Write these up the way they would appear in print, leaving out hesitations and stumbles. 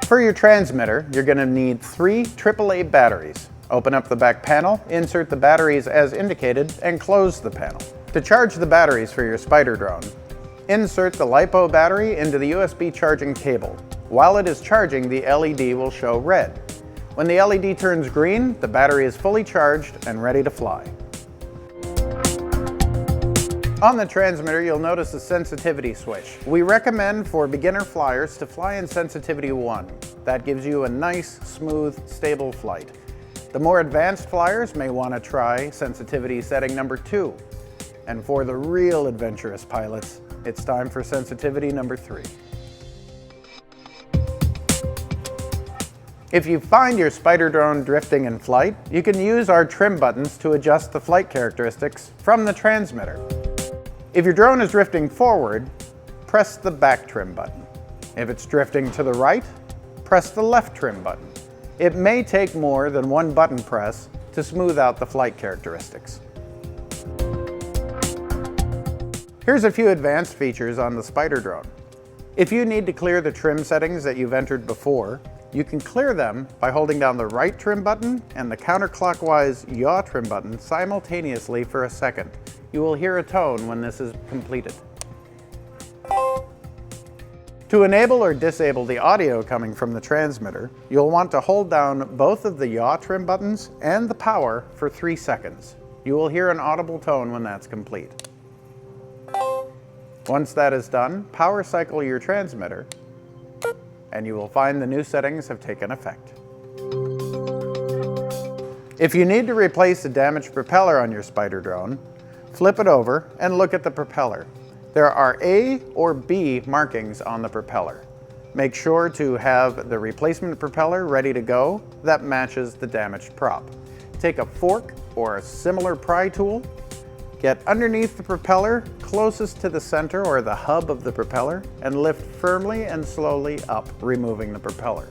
For your transmitter, you're going to need 3 AAA batteries. Open up the back panel, insert the batteries as indicated, and close the panel. To charge the batteries for your spider drone, insert the LiPo battery into the USB charging cable. While it is charging, the LED will show red. When the LED turns green, the battery is fully charged and ready to fly. On the transmitter, you'll notice a sensitivity switch. We recommend for beginner flyers to fly in sensitivity 1. That gives you a nice, smooth, stable flight. The more advanced flyers may want to try sensitivity setting number 2. And for the real adventurous pilots, it's time for sensitivity number 3. If you find your spider drone drifting in flight, you can use our trim buttons to adjust the flight characteristics from the transmitter. If your drone is drifting forward, press the back trim button. If it's drifting to the right, press the left trim button. It may take more than one button press to smooth out the flight characteristics. Here's a few advanced features on the spider drone. If you need to clear the trim settings that you've entered before, you can clear them by holding down the right trim button and the counterclockwise yaw trim button simultaneously for a second. You will hear a tone when this is completed. To enable or disable the audio coming from the transmitter, you'll want to hold down both of the yaw trim buttons and the power for 3 seconds. You will hear an audible tone when that's complete. Once that is done, power cycle your transmitter, and you will find the new settings have taken effect. If you need to replace a damaged propeller on your spider drone, flip it over and look at the propeller. There are A or B markings on the propeller. Make sure to have the replacement propeller ready to go that matches the damaged prop. Take a fork or a similar pry tool, get underneath the propeller closest to the center or the hub of the propeller, and lift firmly and slowly up, removing the propeller.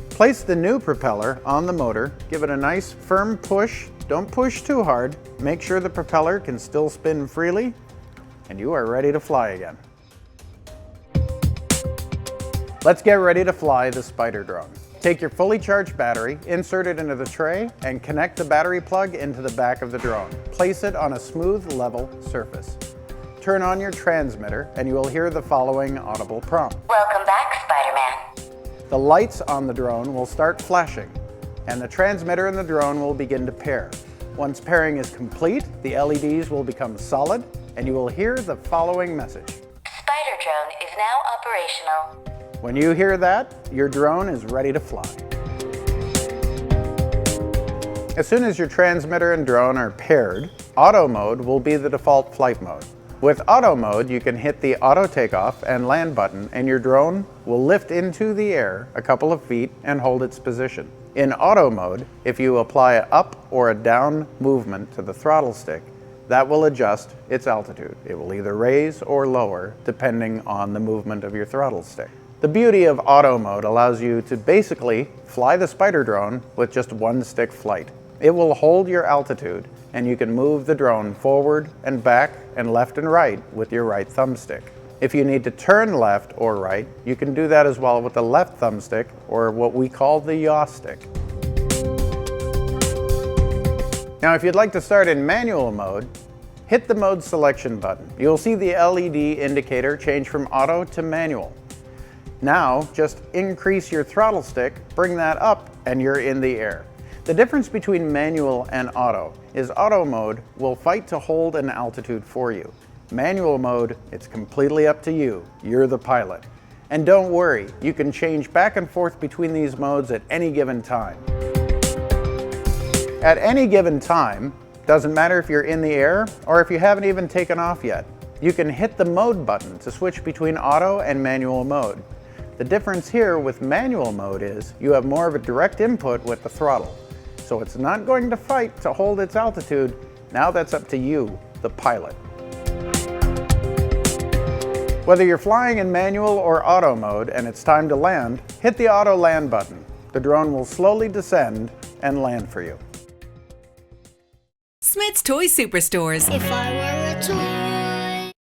Place the new propeller on the motor, give it a nice firm push. Don't push too hard. Make sure the propeller can still spin freely, and you are ready to fly again. Let's get ready to fly the spider drone. Take your fully charged battery, insert it into the tray, and connect the battery plug into the back of the drone. Place it on a smooth, level surface. Turn on your transmitter, and you will hear the following audible prompt. Welcome back, Spider-Man. The lights on the drone will start flashing, and the transmitter and the drone will begin to pair. Once pairing is complete, the LEDs will become solid, and you will hear the following message. Spider drone is now operational. When you hear that, your drone is ready to fly. As soon as your transmitter and drone are paired, auto mode will be the default flight mode. With auto mode, you can hit the auto takeoff and land button, and your drone will lift into the air a couple of feet and hold its position. In auto mode, if you apply an up or a down movement to the throttle stick, that will adjust its altitude. It will either raise or lower depending on the movement of your throttle stick. The beauty of auto mode allows you to basically fly the spider drone with just one stick flight. It will hold your altitude, and you can move the drone forward and back and left and right with your right thumbstick. If you need to turn left or right, you can do that as well with the left thumbstick, or what we call the yaw stick. Now, if you'd like to start in manual mode, hit the mode selection button. You'll see the LED indicator change from auto to manual. Now, just increase your throttle stick, bring that up, and you're in the air. The difference between manual and auto is auto mode will fight to hold an altitude for you. Manual mode, it's completely up to you. You're the pilot. And don't worry, you can change back and forth between these modes at any given time. At any given time, doesn't matter if you're in the air or if you haven't even taken off yet, you can hit the mode button to switch between auto and manual mode. The difference here with manual mode is you have more of a direct input with the throttle. So it's not going to fight to hold its altitude. Now that's up to you, the pilot. Whether you're flying in manual or auto mode and it's time to land, hit the auto land button. The drone will slowly descend and land for you. Smyths Toy Superstores. If I were a toy